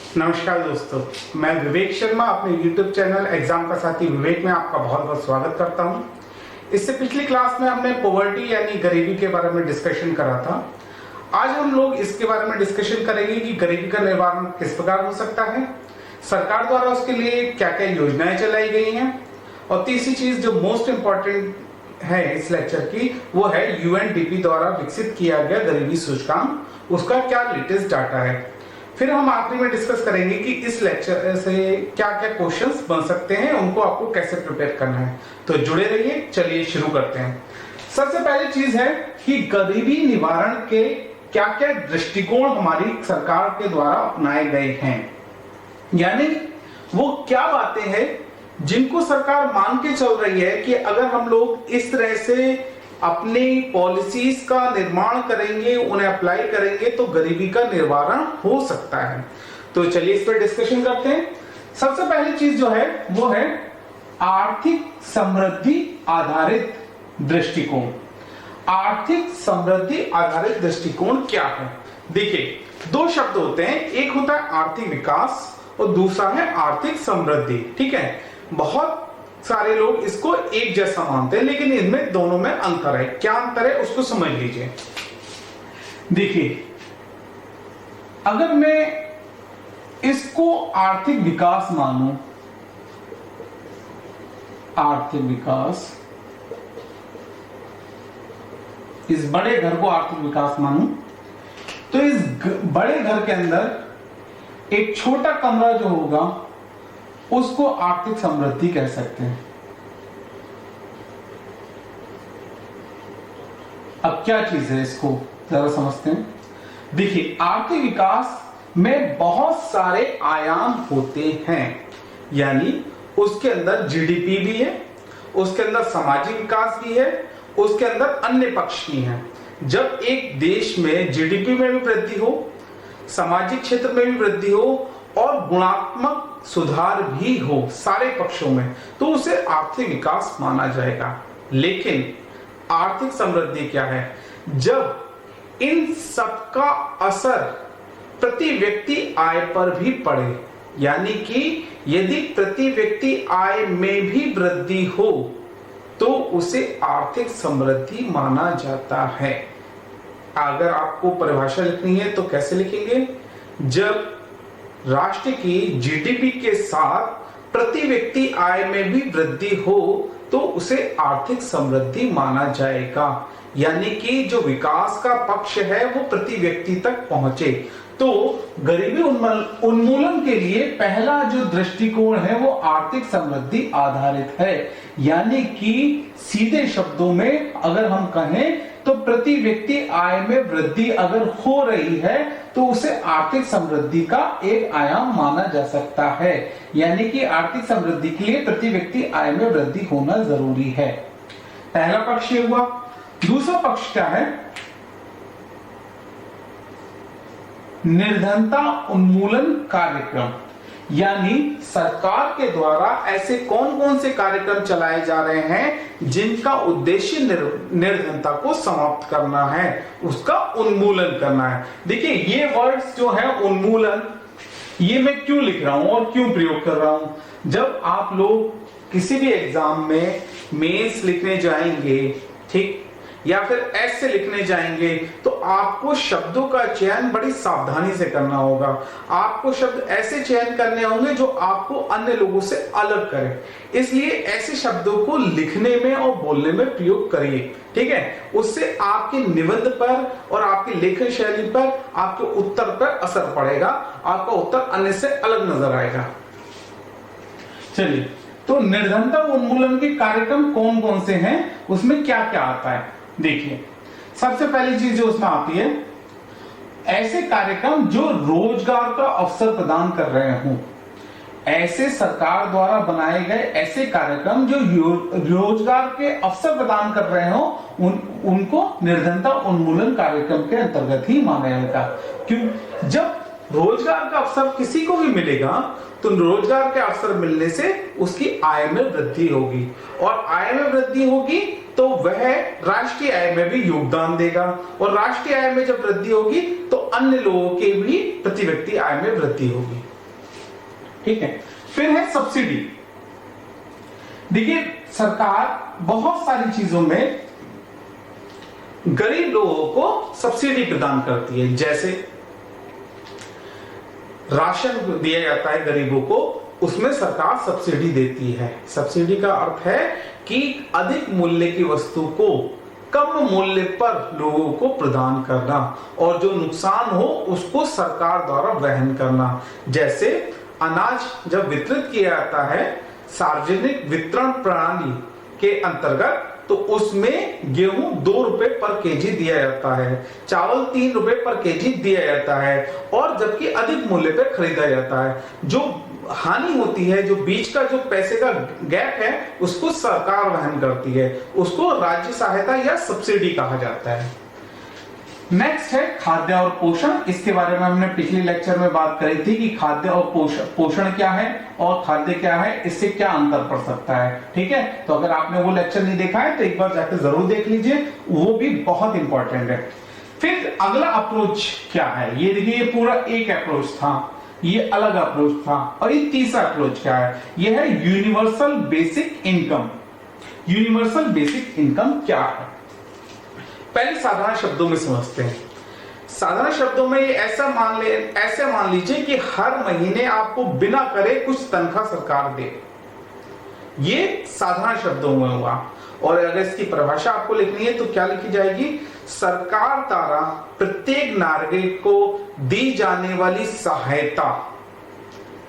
नमस्कार दोस्तों, मैं विवेक शर्मा अपने YouTube चैनल एग्जाम का साथी विवेक में आपका बहुत बहुत स्वागत करता हूं। इससे पिछली क्लास में हमने पॉवर्टी यानी गरीबी के बारे में डिस्कशन करा था। आज हम लोग इसके बारे में डिस्कशन करेंगे कि गरीबी का निवारण किस प्रकार हो सकता है, सरकार द्वारा उसके लिए क्या क्या योजनाएं चलाई गई हैं, और तीसरी चीज जो मोस्ट इम्पोर्टेंट है इस लेक्चर की वो है UNDP द्वारा विकसित किया गया गरीबी सूचकांक, उसका क्या लेटेस्ट डाटा है। फिर हम आखिरी में डिस्कस करेंगे कि इस लेक्चर से क्या क्या क्वेश्चंस बन सकते हैं, उनको आपको कैसे प्रिपेयर करना है। तो जुड़े रहिए, चलिए शुरू करते हैं। सबसे पहली चीज है कि गरीबी निवारण के क्या क्या दृष्टिकोण हमारी सरकार के द्वारा अपनाए गए हैं, यानी वो क्या बातें हैं जिनको सरकार मान के चल रही है कि अगर हम लोग इस तरह से अपनी पॉलिसीज का निर्माण करेंगे, उन्हें अप्लाई करेंगे तो गरीबी का निवारण हो सकता है। तो चलिए इस पर डिस्कशन करते हैं। सबसे पहली चीज जो है वो है आर्थिक समृद्धि आधारित दृष्टिकोण। आर्थिक समृद्धि आधारित दृष्टिकोण क्या है? देखिए, दो शब्द होते हैं, एक होता है आर्थिक विकास और दूसरा है आर्थिक समृद्धि। ठीक है, बहुत सारे लोग इसको एक जैसा मानते हैं, लेकिन इनमें दोनों में अंतर है। क्या अंतर है उसको समझ लीजिए। देखिए, अगर मैं इसको आर्थिक विकास मानूं, आर्थिक विकास, इस बड़े घर को आर्थिक विकास मानूं, तो इस बड़े घर के अंदर एक छोटा कमरा जो होगा उसको आर्थिक समृद्धि कह सकते हैं। अब क्या चीज है, इसको जरा समझते हैं। देखिए, आर्थिक विकास में बहुत सारे आयाम होते हैं, यानी उसके अंदर जीडीपी भी है, उसके अंदर सामाजिक विकास भी है, उसके अंदर अन्य पक्ष भी हैं। जब एक देश में जीडीपी में भी वृद्धि हो, सामाजिक क्षेत्र में भी वृद्धि हो और गुणात्मक सुधार भी हो सारे पक्षों में, तो उसे आर्थिक विकास माना जाएगा। लेकिन आर्थिक समृद्धि क्या है? जब इन सबका असर प्रति व्यक्ति आय पर भी पड़े, यानी कि यदि प्रति व्यक्ति आय में भी वृद्धि हो तो उसे आर्थिक समृद्धि माना जाता है। अगर आपको परिभाषा लिखनी है तो कैसे लिखेंगे? जब राष्ट्र की जीडीपी के साथ प्रति व्यक्ति आय में भी वृद्धि हो तो उसे आर्थिक समृद्धि माना जाएगा, यानी कि जो विकास का पक्ष है वो प्रति व्यक्ति तक पहुंचे। तो गरीबी उन्मूलन के लिए पहला जो दृष्टिकोण है वो आर्थिक समृद्धि आधारित है, यानी कि सीधे शब्दों में अगर हम कहें तो प्रति व्यक्ति आय में वृद्धि अगर हो रही है तो उसे आर्थिक समृद्धि का एक आयाम माना जा सकता है, यानी कि आर्थिक समृद्धि के लिए प्रति व्यक्ति आय में वृद्धि होना जरूरी है। पहला पक्ष ये हुआ। दूसरा पक्ष क्या है? निर्धनता उन्मूलन कार्यक्रम, यानी सरकार के द्वारा ऐसे कौन कौन से कार्यक्रम चलाए जा रहे हैं जिनका उद्देश्य निर्धनता को समाप्त करना है, उसका उन्मूलन करना है। देखिए, ये वर्ड्स जो है उन्मूलन, ये मैं क्यों लिख रहा हूं और क्यों प्रयोग कर रहा हूं? जब आप लोग किसी भी एग्जाम में मेंस लिखने जाएंगे, ठीक, या फिर ऐसे लिखने जाएंगे, तो आपको शब्दों का चयन बड़ी सावधानी से करना होगा। आपको शब्द ऐसे चयन करने होंगे जो आपको अन्य लोगों से अलग करें। इसलिए ऐसे शब्दों को लिखने में और बोलने में प्रयोग करिए, ठीक है। उससे आपके निबंध पर और आपकी लेखन शैली पर, आपके उत्तर पर असर पड़ेगा, आपका उत्तर अन्य से अलग नजर आएगा। चलिए, तो निर्धनता उन्मूलन के कार्यक्रम कौन कौन से हैं, उसमें क्या क्या आता है? देखिए, सबसे पहली चीज जो उसमें आती है, ऐसे कार्यक्रम जो रोजगार का अवसर प्रदान कर रहे हों। ऐसे सरकार द्वारा बनाए गए ऐसे कार्यक्रम जो रोजगार के अवसर प्रदान कर रहे हों, उनको निर्धनता उन्मूलन कार्यक्रम के अंतर्गत ही माना जाएगा। क्यों? जब रोजगार का अवसर किसी को भी मिलेगा तो रोजगार के अवसर मिलने से उसकी आय में वृद्धि होगी, और आय में वृद्धि होगी तो वह राष्ट्रीय आय में भी योगदान देगा, और राष्ट्रीय आय में जब वृद्धि होगी तो अन्य लोगों के भी प्रति व्यक्ति आय में वृद्धि होगी। ठीक है। फिर है सब्सिडी। देखिए सरकार बहुत सारी चीजों में गरीब लोगों को सब्सिडी प्रदान करती है, जैसे राशन दिया जाता है गरीबों को, उसमें सरकार सब्सिडी देती है। सब्सिडी का अर्थ है कि अधिक मूल्य की वस्तु को कम मूल्य पर लोगों को प्रदान करना और जो नुकसान हो उसको सरकार द्वारा वहन करना। जैसे अनाज जब वितरित किया जाता है सार्वजनिक वितरण प्रणाली के अंतर्गत, तो उसमें गेहूं 2 रुपए पर केजी दिया जाता है, चावल 3 रुपए पर केजी दिया जाता है, और जबकि अधिक मूल्य पे खरीदा जाता है। जो हानि होती है, जो बीच का जो पैसे का गैप है, उसको सरकार वहन करती है, उसको राज्य सहायता या सब्सिडी कहा जाता है। नेक्स्ट है खाद्य और पोषण। इसके बारे में हमने पिछले लेक्चर में बात करी थी कि खाद्य और पोषण क्या है और खाद्य क्या है, इससे क्या अंतर पड़ सकता है। ठीक है, तो अगर आपने वो लेक्चर नहीं देखा है तो एक बार जाकर जरूर देख लीजिए, वो भी बहुत इंपॉर्टेंट है। फिर अगला अप्रोच क्या है, ये देखिए, ये पूरा एक अप्रोच था, ये अलग अप्रोच था, और ये तीसरा अप्रोच क्या है, ये है universal basic income. Universal basic income क्या है, पहले साधारण शब्दों में समझते हैं। साधारण शब्दों में ये ऐसे मान लीजिए कि हर महीने आपको बिना करे कुछ तनख्वाह सरकार दे, ये साधारण शब्दों में हुआ। और अगर इसकी परिभाषा आपको लिखनी है तो क्या लिखी जाएगी, सरकार द्वारा प्रत्येक नागरिक को दी जाने वाली सहायता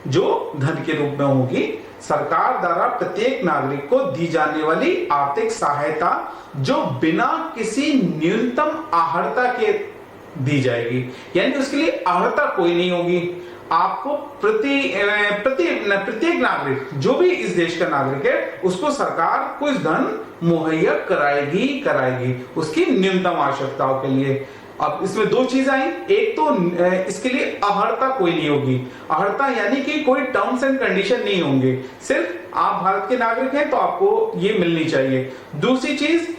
जो धन के रूप में होगी, सरकार द्वारा प्रत्येक नागरिक को दी जाने वाली आर्थिक सहायता जो बिना किसी न्यूनतम आहर्ता के दी जाएगी, यानी उसके लिए आहर्ता कोई नहीं होगी। आपको प्रत्येक नागरिक, जो भी इस देश का नागरिक है, उसको सरकार कुछ धन मुहैया कराएगी उसकी न्यूनतम आवश्यकताओं के लिए। अब इसमें दो चीज आई, एक तो इसके लिए अहर्ता कोई नहीं होगी। अहर्ता यानी कि कोई टर्म्स एंड कंडीशन नहीं होंगे, सिर्फ आप भारत के नागरिक हैं तो आपको ये मिलनी चाहिए। दूसरी चीज,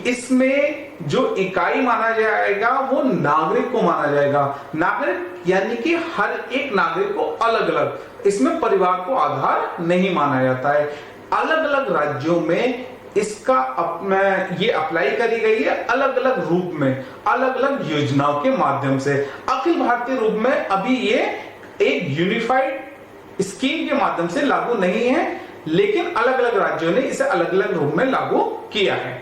इसमें जो इकाई माना जाएगा वो नागरिक को माना जाएगा। नागरिक यानी कि हर एक नागरिक को अलग अलग, इसमें परिवार को आधार नहीं माना जाता है। अलग अलग राज्यों में इसका ये अप्लाई करी गई है, अलग अलग रूप में, अलग अलग योजनाओं के माध्यम से। अखिल भारतीय रूप में अभी ये एक यूनिफाइड स्कीम के माध्यम से लागू नहीं है, लेकिन अलग अलग राज्यों ने इसे अलग अलग रूप में लागू किया है।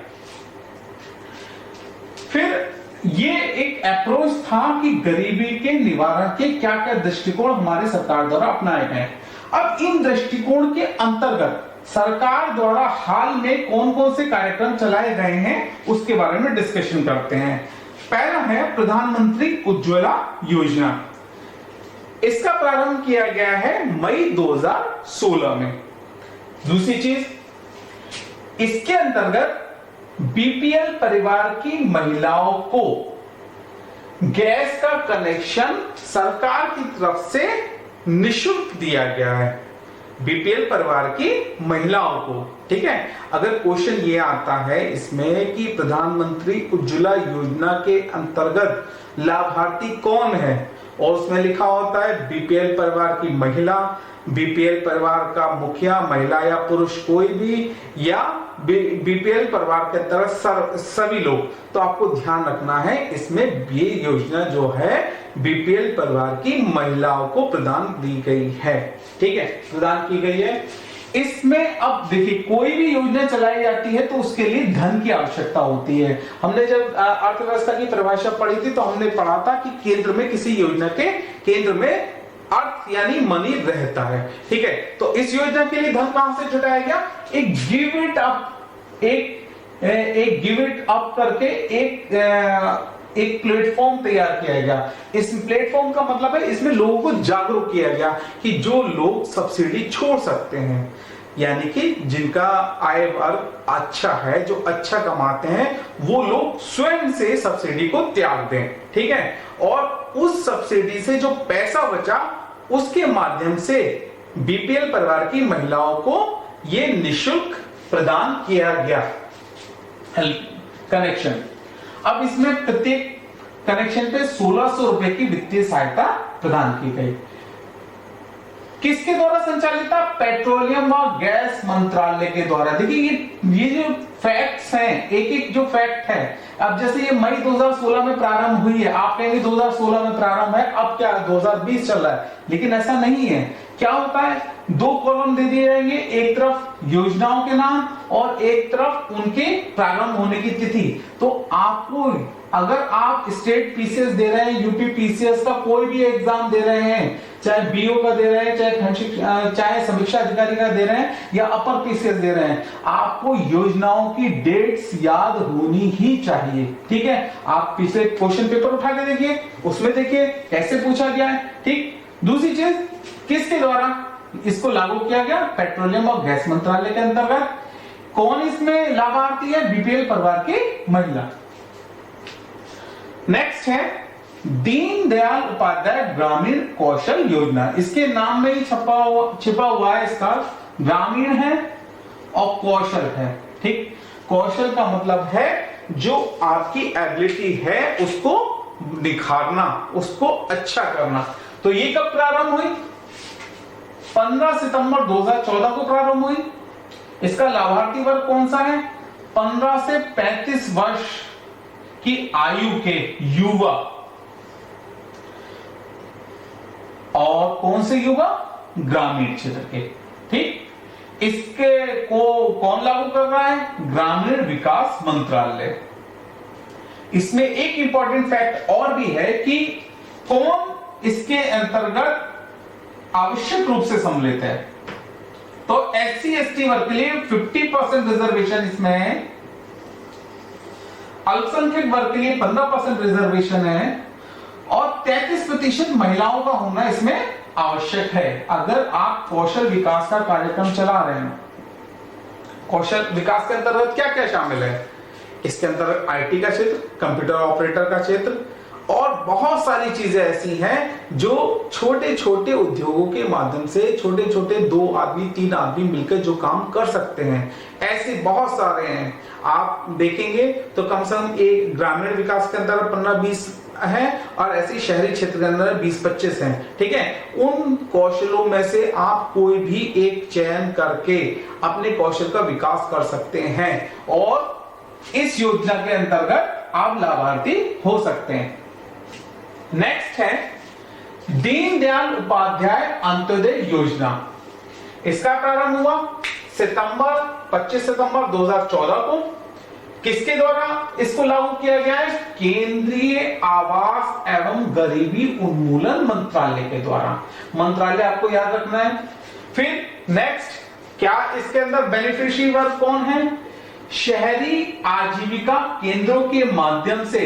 फिर ये एक अप्रोच था कि गरीबी के निवारण के क्या क्या दृष्टिकोण हमारे सरकार द्वारा अपनाए गए। अब इन दृष्टिकोण के अंतर्गत सरकार द्वारा हाल में कौन कौन से कार्यक्रम चलाए गए हैं उसके बारे में डिस्कशन करते हैं। पहला है प्रधानमंत्री उज्ज्वला योजना। इसका प्रारंभ किया गया है मई 2016 में। दूसरी चीज, इसके अंतर्गत बीपीएल परिवार की महिलाओं को गैस का कनेक्शन सरकार की तरफ से निःशुल्क दिया गया है, बीपीएल परिवार की महिलाओं को। ठीक है, अगर क्वेश्चन ये आता है इसमें कि प्रधानमंत्री उज्ज्वला योजना के अंतर्गत लाभार्थी कौन है, और उसमें लिखा होता है बीपीएल परिवार की महिला, बीपीएल परिवार का मुखिया, महिला या पुरुष कोई भी, या बीपीएल परिवार के तरफ सभी लोग, तो आपको ध्यान रखना है इसमें ये योजना जो है बीपीएल परिवार की महिलाओं को प्रदान दी गई है। ठीक है, प्रदान की गई है। इसमें अब देखिए, कोई भी योजना चलाई जाती है तो उसके लिए धन की आवश्यकता होती है। हमने जब अर्थव्यवस्था की परिभाषा पढ़ी थी तो हमने पढ़ा था कि केंद्र में किसी योजना के केंद्र में अर्थ यानी मनी रहता है। ठीक है, तो इस योजना के लिए धन कहां से जुटाया गया, एक गिव इट अप करके एक प्लेटफॉर्म तैयार किया गया। इस प्लेटफॉर्म का मतलब है इसमें लोगों को जागरूक किया गया कि जो लोग सब्सिडी छोड़ सकते हैं, यानी कि जिनका आय वर्ग अच्छा है, जो अच्छा कमाते हैं, वो लोग स्वयं से सब्सिडी को त्याग दें। ठीक है, और उस सब्सिडी से जो पैसा बचा उसके माध्यम से बीपीएल परिवार की महिलाओं को ये निःशुल्क प्रदान किया गया कनेक्शन। अब इसमें प्रत्येक कनेक्शन पे 1600 रुपए की वित्तीय सहायता प्रदान की गई। किसके द्वारा संचालित था? पेट्रोलियम व गैस मंत्रालय के द्वारा। देखिए ये जो फैक्ट्स हैं, एक एक जो फैक्ट है, अब जैसे ये मई 2016 में प्रारंभ हुई है, आप कहेंगे 2016 में प्रारंभ है, अब क्या 2020 चल रहा है, लेकिन ऐसा नहीं है। क्या होता है, दो कॉलम दे दिए जाएंगे, एक तरफ योजनाओं के नाम और एक तरफ उनके प्रारंभ होने की तिथि। तो आपको अगर आप स्टेट पीसीएस दे रहे हैं, यूपी पीसीएस का कोई भी एग्जाम दे रहे हैं, चाहे बीओ का दे रहे हैं, चाहे समीक्षा अधिकारी का दे रहे हैं या अपर पीसीएस दे रहे हैं, आपको योजनाओं की डेट्स याद होनी ही चाहिए। ठीक है, आप पिछले क्वेश्चन पेपर उठा के देखिए, उसमें देखिए कैसे पूछा गया है। ठीक, दूसरी चीज, किसके द्वारा इसको लागू किया गया? पेट्रोलियम और गैस मंत्रालय के अंतर्गत। कौन इसमें लाभार्थी है? बीपीएल परिवार की महिला। नेक्स्ट है दीनदयाल उपाध्याय ग्रामीण कौशल योजना। इसके नाम में ही छिपा हुआ है, इसका ग्रामीण है और कौशल है। ठीक, कौशल का मतलब है जो आपकी एबिलिटी है उसको निखारना, उसको अच्छा करना। तो ये कब प्रारंभ हुई? 15 सितंबर 2014 को प्रारंभ हुई। इसका लाभार्थी वर्ग कौन सा है? 15 से 35 वर्ष की आयु के युवा। और कौन से युवा? ग्रामीण क्षेत्र के। ठीक, इसके को कौन लागू कर रहा है? ग्रामीण विकास मंत्रालय। इसमें एक इंपॉर्टेंट फैक्ट और भी है कि कौन इसके अंतर्गत आवश्यक रूप से सम्मिलित है। तो एससी एसटी वर्ग के लिए 50% रिजर्वेशन इसमें है, अल्पसंख्यक वर्ग के लिए 15% रिजर्वेशन है और 33% महिलाओं का होना इसमें आवश्यक है। अगर आप कौशल विकास का कार्यक्रम चला रहे हैं, कौशल विकास के अंतर्गत क्या क्या शामिल है? इसके अंतर्गत आईटी का क्षेत्र, कंप्यूटर ऑपरेटर का क्षेत्र और बहुत सारी चीजें ऐसी हैं जो छोटे छोटे उद्योगों के माध्यम से छोटे छोटे 2 आदमी 3 आदमी मिलकर जो काम कर सकते हैं, ऐसे बहुत सारे हैं। आप देखेंगे तो कम से कम एक ग्रामीण विकास के अंदर 15-20 है और ऐसे शहरी क्षेत्र के अंदर 20-25 हैं। ठीक है, उन कौशलों में से आप कोई भी एक चयन करके अपने कौशल का विकास कर सकते हैं और इस योजना के अंतर्गत आप लाभार्थी हो सकते हैं। नेक्स्ट है दीनदयाल उपाध्याय अंत्योदय योजना। इसका प्रारंभ हुआ 25 सितंबर 2014 को। किसके द्वारा इसको लागू किया गया है? केंद्रीय आवास एवं गरीबी उन्मूलन मंत्रालय के द्वारा। मंत्रालय आपको याद रखना है। फिर नेक्स्ट, क्या इसके अंदर बेनिफिशियरी वर्ग कौन है? शहरी आजीविका केंद्रों के माध्यम से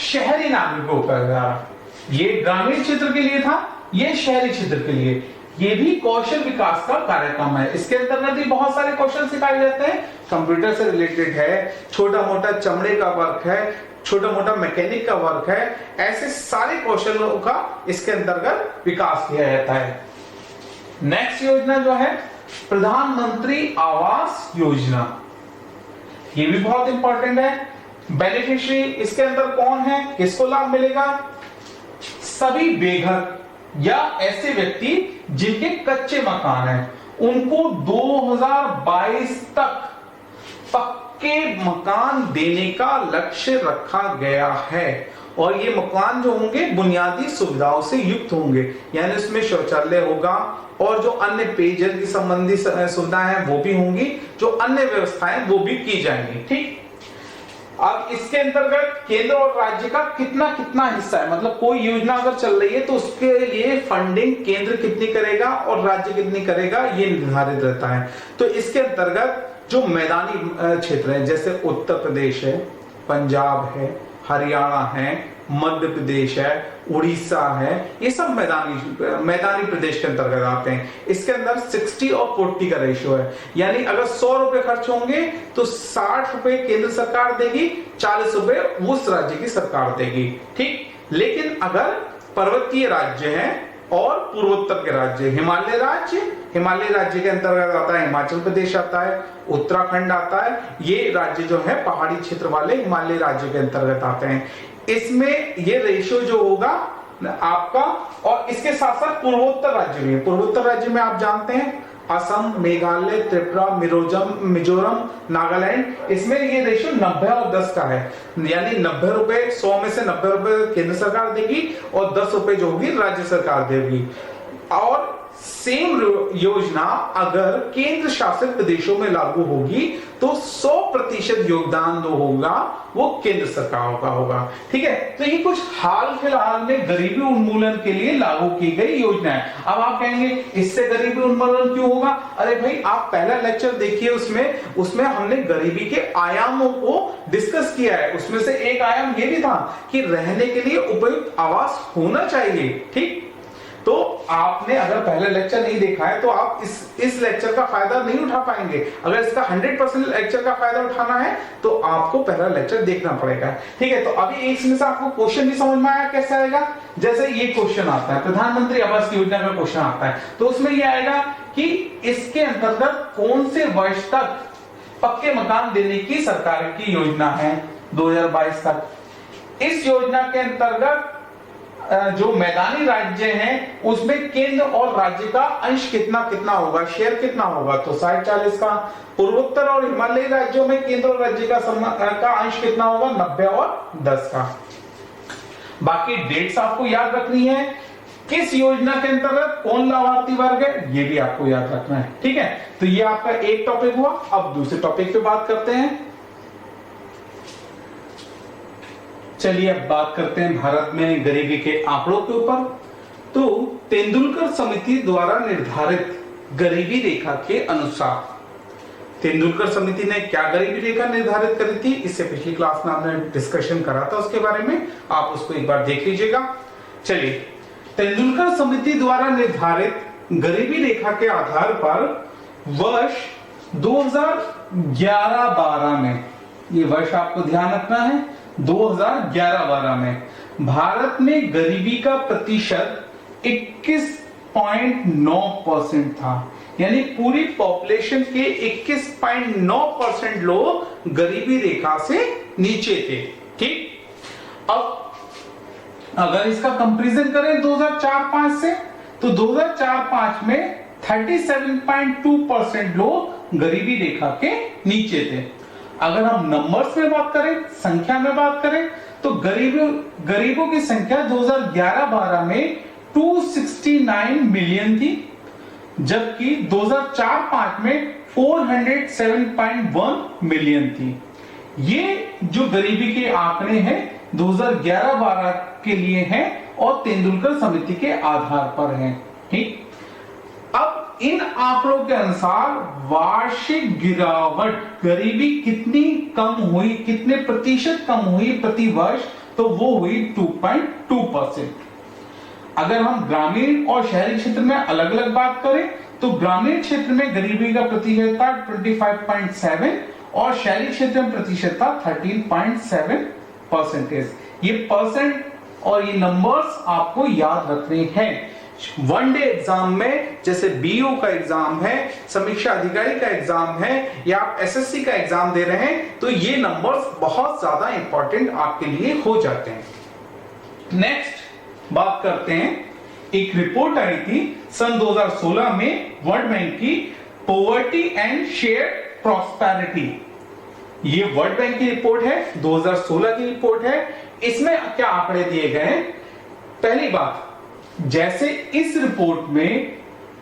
शहरी नागरिकों का, ये ग्रामीण क्षेत्र के लिए था, ये शहरी क्षेत्र के लिए। ये भी कौशल विकास का कार्यक्रम है। इसके अंतर्गत भी बहुत सारे कौशल सिखाए जाते हैं, कंप्यूटर से रिलेटेड है, छोटा मोटा चमड़े का वर्क है, छोटा मोटा मैकेनिक का वर्क है, ऐसे सारे कौशलों का इसके अंतर्गत विकास किया जाता है। नेक्स्ट योजना जो है प्रधानमंत्री आवास योजना, ये भी बहुत इंपॉर्टेंट है। बेनिफिशियरी इसके अंदर कौन है, किसको लाभ मिलेगा? सभी बेघर या ऐसे व्यक्ति जिनके कच्चे मकान हैं, उनको 2022 तक पक्के मकान देने का लक्ष्य रखा गया है। और ये मकान जो होंगे बुनियादी सुविधाओं से युक्त होंगे, यानी उसमें शौचालय होगा और जो अन्य पेयजल की संबंधी सुविधाएं हैं वो भी होंगी, जो अन्य व्यवस्थाएं वो भी की जाएंगी। ठीक, अब इसके अंतर्गत केंद्र और राज्य का कितना कितना हिस्सा है, मतलब कोई योजना अगर चल रही है तो उसके लिए फंडिंग केंद्र कितनी करेगा और राज्य कितनी करेगा, ये निर्धारित रहता है। तो इसके अंतर्गत जो मैदानी क्षेत्र है, जैसे उत्तर प्रदेश है, पंजाब है, हरियाणा है, मध्य प्रदेश है, उड़ीसा है, ये सब मैदानी प्रदेश के अंतर्गत आते हैं। इसके अंदर 60 और 40 का रेशियो है, यानी अगर 100 रुपए खर्च होंगे तो 60 रुपए केंद्र सरकार देगी, 40 रुपए उस राज्य की सरकार देगी। ठीक, लेकिन अगर पर्वतीय राज्य हैं और पूर्वोत्तर के राज्य, हिमालय राज्य के अंतर्गत आता है, हिमाचल प्रदेश आता है, उत्तराखंड आता है, ये राज्य जो है पहाड़ी क्षेत्र वाले हिमालय राज्य के अंतर्गत आते हैं। इसमें ये रेशियो जो होगा आपका। और इसके साथ साथ पूर्वोत्तर राज्य भी है। पूर्वोत्तर राज्य में आप जानते हैं असम, मेघालय, त्रिपुरा, मिजोरम, नागालैंड, इसमें ये रेशियो 90 और 10 का है। यानी 90 रुपए, 100 में से 90 रुपए केंद्र सरकार देगी और 10 रुपए जो होगी राज्य सरकार देगी। और सेम योजना अगर केंद्र शासित प्रदेशों में लागू होगी तो 100% योगदान जो होगा वो केंद्र सरकार का होगा। ठीक है, तो ये कुछ हाल फिलहाल में गरीबी उन्मूलन के लिए लागू की गई योजना है। अब आप कहेंगे इससे गरीबी उन्मूलन क्यों होगा? अरे भाई, आप पहला लेक्चर देखिए, उसमें हमने गरीबी के आयामों को डिस्कस किया है। उसमें से एक आयाम ये भी था कि रहने के लिए उपयुक्त आवास होना चाहिए। ठीक, तो आपने अगर पहले लेक्चर नहीं देखा है तो आप इस लेक्चर का फायदा नहीं उठा पाएंगे। अगर इसका 100% लेक्चर का फायदा उठाना है तो आपको पहला लेक्चर देखना पड़ेगा। ठीक है, तो अभी इसमें से आपको क्वेश्चन भी समझ में आया कैसे आएगा? जैसे ये क्वेश्चन आता है, प्रधानमंत्री आवास योजना का क्वेश्चन आता है, तो उसमें ये आएगा कि इसके अंतर्गत कौन से वर्ष तक पक्के मकान देने की सरकार की योजना है 2022 तक। इस योजना के अंतर्गत जो मैदानी राज्य हैं उसमें केंद्र और राज्य का अंश कितना कितना होगा, शेयर कितना होगा? तो 60-40 का। पूर्वोत्तर और हिमालयी राज्यों में केंद्र और राज्य का अंश कितना होगा? 90 और 10 का। बाकी डेट्स आपको याद रखनी है। किस योजना के अंतर्गत कौन लाभार्थी वर्ग है ये भी आपको याद रखना है। ठीक है, तो ये आपका एक टॉपिक हुआ। अब दूसरे टॉपिक पे बात करते हैं। चलिए अब बात करते हैं भारत में गरीबी के आंकड़ों के ऊपर। तो तेंदुलकर समिति द्वारा निर्धारित गरीबी रेखा के अनुसार, तेंदुलकर समिति ने क्या गरीबी रेखा निर्धारित करी थी, इससे पिछली क्लास में हमने डिस्कशन करा था उसके बारे में, आप उसको एक बार देख लीजिएगा। चलिए, तेंदुलकर समिति द्वारा निर्धारित गरीबी रेखा के आधार पर वर्ष 2011-12 में, ये वर्ष आपको ध्यान रखना है, 2011-12 में भारत में गरीबी का प्रतिशत 21.9% था। यानी पूरी पॉपुलेशन के 21.9% लोग गरीबी रेखा से नीचे थे। ठीक, अब अगर इसका कंपैरिजन करें 2004-5 से, तो 2004-5 में 37.2% लोग गरीबी रेखा के नीचे थे। अगर हम नंबर्स में बात करें, संख्या में बात करें, तो गरीबों की संख्या 2011-12 में 269 मिलियन थी, जबकि 2004-5 में 407.1 मिलियन थी। ये जो गरीबी के आंकड़े हैं 2011-12 के लिए हैं और तेंदुलकर समिति के आधार पर हैं। ठीक, अब इन आंकड़ों के अनुसार वार्षिक गिरावट, गरीबी कितनी कम हुई, कितने प्रतिशत कम हुई प्रति वर्ष, तो वो हुई 2.2%। अगर हम ग्रामीण और शहरी क्षेत्र में अलग अलग बात करें तो ग्रामीण क्षेत्र में गरीबी का प्रतिशत था 25.7 और शहरी क्षेत्र में प्रतिशत था 13.7%। ये परसेंट और ये नंबर्स आपको याद रखने हैं। वन डे एग्जाम में, जैसे बीओ का एग्जाम है, समीक्षा अधिकारी का एग्जाम है, या आप एसएससी का एग्जाम दे रहे हैं, तो ये नंबर्स बहुत ज्यादा इंपॉर्टेंट आपके लिए हो जाते हैं। नेक्स्ट बात करते हैं, एक रिपोर्ट आई थी सन 2016 में वर्ल्ड बैंक की, पॉवर्टी एंड शेयर प्रॉस्पेरिटी। ये वर्ल्ड बैंक की रिपोर्ट है, 2016 की रिपोर्ट है। इसमें क्या आंकड़े दिए गए हैं? पहली बात, जैसे इस रिपोर्ट में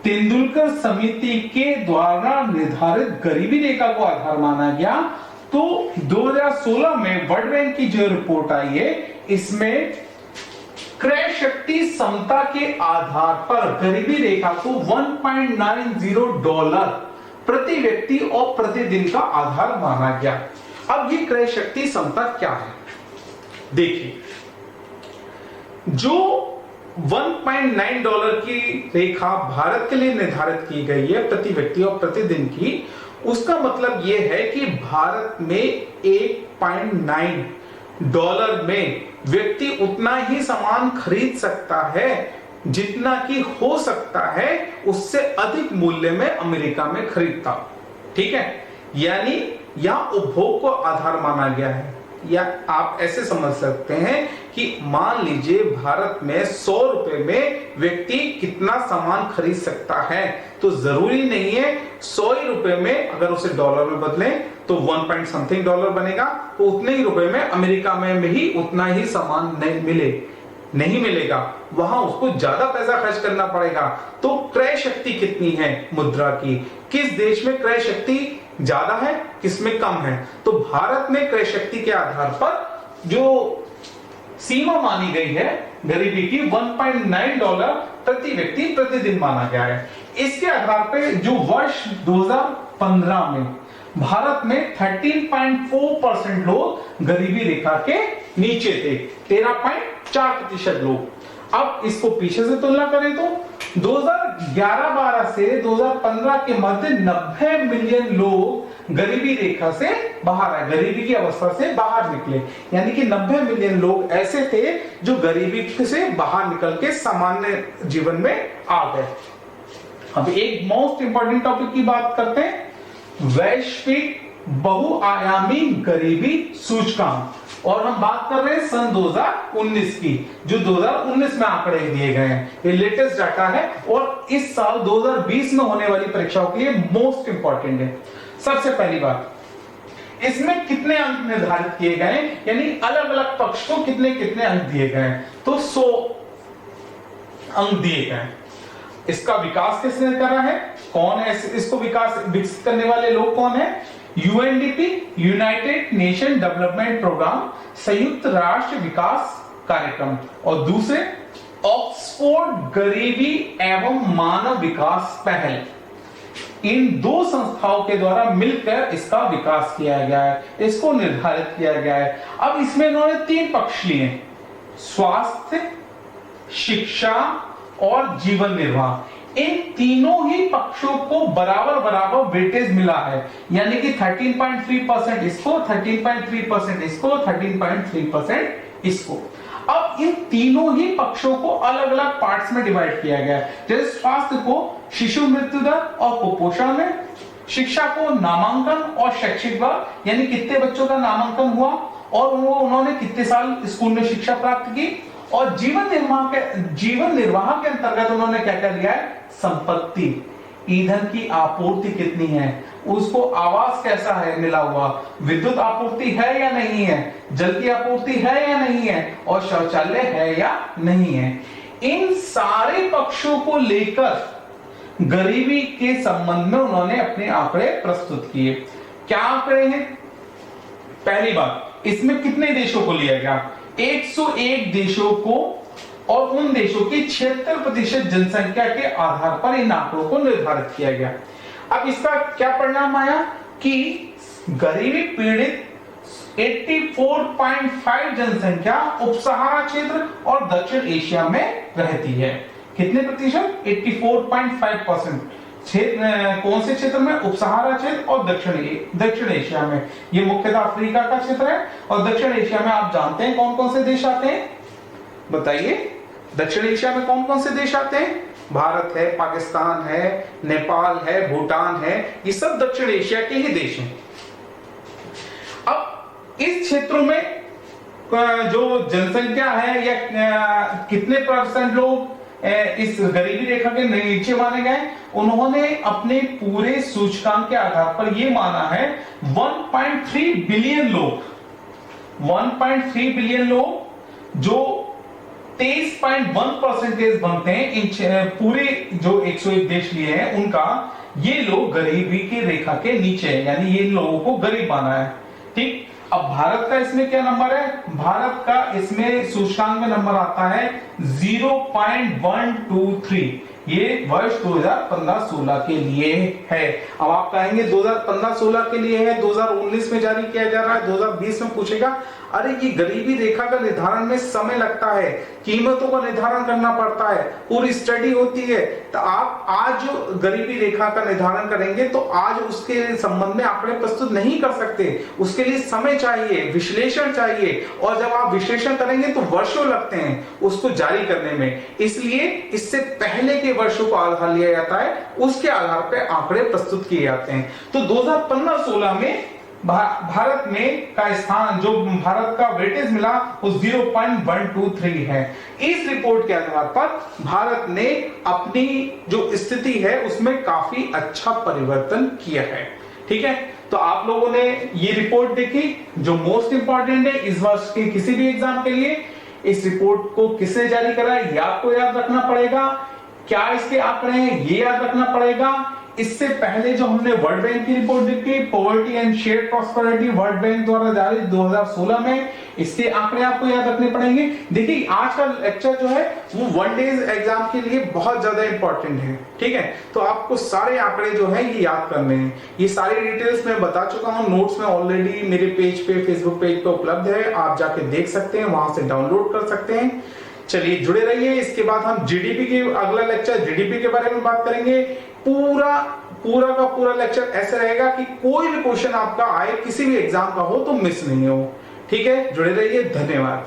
तेंदुलकर समिति के द्वारा निर्धारित गरीबी रेखा को आधार माना गया, तो 2016 में वर्ल्ड बैंक की जो रिपोर्ट आई है इसमें क्रय शक्ति समता के आधार पर गरीबी रेखा को $1.90 प्रति व्यक्ति और प्रतिदिन का आधार माना गया। अब ये क्रय शक्ति समता क्या है? देखिए, जो $1.9 की रेखा भारत के लिए निर्धारित की गई है प्रति व्यक्ति और प्रतिदिन की, उसका मतलब यह है कि भारत में $1.9 में व्यक्ति उतना ही सामान खरीद सकता है जितना कि हो सकता है उससे अधिक मूल्य में अमेरिका में खरीदता। ठीक है, यानी यहां उपभोग को आधार माना गया है। या आप ऐसे समझ सकते हैं कि मान लीजिए भारत में 100 रुपए में व्यक्ति कितना सामान खरीद सकता है, तो जरूरी नहीं है 100 ही रुपए में, अगर उसे डॉलर में बदलें तो 1 पॉइंट समथिंग डॉलर बनेगा, तो उतने ही रुपए में अमेरिका में ही उतना ही सामान नहीं मिलेगा, वहां उसको ज्यादा पैसा खर्च करना पड़ेगा। तो क्रय शक्ति कितनी है मुद्रा की, किस देश में क्रय शक्ति ज्यादा है, किसमें कम है। तो भारत में क्रय शक्ति के आधार पर जो सीमा मानी गई है गरीबी की 1.9 डॉलर प्रति व्यक्ति प्रतिदिन माना गया है। इसके आधार पर जो वर्ष 2015 में भारत में 13.4% लोग गरीबी रेखा के नीचे थे, 13.4% लोग। अब इसको पीछे से तुलना करें तो 2011-12 से 2015 के मध्य 90 मिलियन लोग गरीबी रेखा से बाहर आए, गरीबी की अवस्था से बाहर निकले, यानी कि 90 मिलियन लोग ऐसे थे जो गरीबी से बाहर निकल के सामान्य जीवन में आ गए। अब एक मोस्ट इंपॉर्टेंट टॉपिक की बात करते हैं, वैश्विक बहुआयामी गरीबी सूचकांक, और हम बात कर रहे हैं सन 2019 की, जो 2019 में आंकड़े दिए गए हैं, ये लेटेस्ट डाटा है और इस साल 2020 में होने वाली परीक्षाओं के लिए मोस्ट इंपॉर्टेंट है। सबसे पहली बात, इसमें कितने अंक निर्धारित किए गए, यानी अलग अलग पक्ष को कितने कितने अंक दिए गए, तो 100 अंक दिए गए। इसका विकास किसने करा है, कौन है इसको विकसित करने वाले लोग कौन है, UNDP, united nation development programme, संयुक्त राष्ट्र विकास कार्यक्रम, और दूसरे ऑक्सफोर्ड गरीबी एवं मानव विकास पहल। इन दो संस्थाओं के द्वारा मिलकर इसका विकास किया गया है, इसको निर्धारित किया गया है। अब इसमें इन्होंने 3 पक्ष लिए, स्वास्थ्य, शिक्षा और जीवन निर्वाह। इन तीनों ही पक्षों को बराबर बराबर वेटेज मिला है, यानी कि 13.3% इसको, 13.3% इसको, 13.3% इसको। अब इन तीनों ही पक्षों को अलग अलग पार्ट्स में डिवाइड किया गया है। जैसे स्वास्थ्य को शिशु मृत्यु दर और कुपोषण में, शिक्षा को नामांकन और शैक्षिक वर्ग, यानी कितने बच्चों का नामांकन हुआ और उन्होंने कितने साल स्कूल में शिक्षा प्राप्त की, और जीवन निर्वाह के अंतर्गत उन्होंने क्या क्या लिया है, संपत्ति, ईंधन की आपूर्ति कितनी है, उसको आवास कैसा है मिला हुआ, विद्युत आपूर्ति है या नहीं है, जल की आपूर्ति है या नहीं है, और शौचालय है या नहीं है। इन सारे पक्षों को लेकर गरीबी के संबंध में उन्होंने अपने आंकड़े प्रस्तुत किए। क्या आंकड़े हैं, पहली बात, इसमें कितने देशों को लिया गया, 101 देशों को, और उन देशों की 76% जनसंख्या के आधार पर इन आंकड़ों को निर्धारित किया गया। अब इसका क्या परिणाम आया कि गरीबी पीड़ित 84.5 जनसंख्या उपसहारा क्षेत्र और दक्षिण एशिया में रहती है। कितने प्रतिशत, 84.5%। कौन से क्षेत्र में, उपसहारा क्षेत्र और दक्षिण एशिया में। ये मुख्यतः अफ्रीका का क्षेत्र है, और दक्षिण एशिया में आप जानते हैं कौन कौन से देश आते हैं, बताइए। दक्षिण एशिया में कौन कौन से देश आते हैं, भारत है, पाकिस्तान है, नेपाल है, भूटान है, ये सब दक्षिण एशिया के ही देश हैं। अब इस क्षेत्रों में जो जनसंख्या है या कितने % लोग इस गरीबी रेखा के नीचे माने गए, उन्होंने अपने पूरे सूचकांक के आधार पर यह माना है 1.3 बिलियन लोग, 1.3 बिलियन लोग जो 23.1% बनते हैं इन पूरे जो 101 देश लिए हैं उनका, ये लोग गरीबी की रेखा के नीचे है, यानी ये लोगों को गरीब माना है। ठीक, अब भारत का इसमें क्या नंबर है, भारत का इसमें सूचकांक में नंबर आता है 0.123, ये वर्ष 2015-16 के लिए है। अब आप कहेंगे 2015-16 के लिए है, 2019 में जारी किया जा रहा है, 2020 में पूछेगा, अरे ये गरीबी रेखा का निर्धारण में समय लगता है, कीमतों का निर्धारण करना पड़ता है, पूरी स्टडी होती है, तो आप आज जो गरीबी रेखा का निर्धारण करेंगे तो आज उसके संबंध में आंकड़े प्रस्तुत नहीं कर सकते, उसके लिए समय चाहिए, विश्लेषण चाहिए, और जब आप विश्लेषण करेंगे तो वर्षों लगते हैं उसको जारी करने में, इसलिए इससे पहले के वर्षों को आधार लिया जाता है, उसके आधार पर आंकड़े प्रस्तुत किए जाते हैं। तो 2015-16 में भारत में का स्थान जो भारत का वेटेज मिला वो 0.123 है। इस रिपोर्ट के आधार पर भारत ने अपनी जो स्थिति है उसमें काफी अच्छा परिवर्तन किया है। ठीक है, तो आप लोगों ने ये रिपोर्ट देखी जो मोस्ट इंपॉर्टेंट है इस वर्ष के किसी भी एग्जाम के लिए। इस रिपोर्ट को किसने जारी करा है ये आपको याद रखना पड़ेगा। क्या इसके आंकड़े हैं ये याद रखना पड़ेगा। इससे पहले जो हमने वर्ल्ड बैंक की रिपोर्ट देखी, poverty and share prosperity, world bank द्वारा जारी 2016 में, इसके आंकड़े आपको याद रखने पड़ेंगे। देखिए आज का लेक्चर जो है वो वन डेज एग्जाम के लिए बहुत ज्यादा इंपॉर्टेंट है। ठीक है, तो आपको सारे आंकड़े जो है ये याद करने हैं। ये सारी डिटेल्स मैं बता चुका हूँ, नोट्स में ऑलरेडी मेरे पेज पे, फेसबुक पेज पे उपलब्ध है, आप जाके देख सकते हैं, वहां से डाउनलोड कर सकते हैं। चलिए जुड़े रहिए। इसके बाद हम जीडीपी के अगला लेक्चर जीडीपी के बारे में बात करेंगे। पूरा का पूरा लेक्चर ऐसे रहेगा कि कोई भी क्वेश्चन आपका आए किसी भी एग्जाम का हो तो मिस नहीं हो। ठीक है, जुड़े रहिए। धन्यवाद।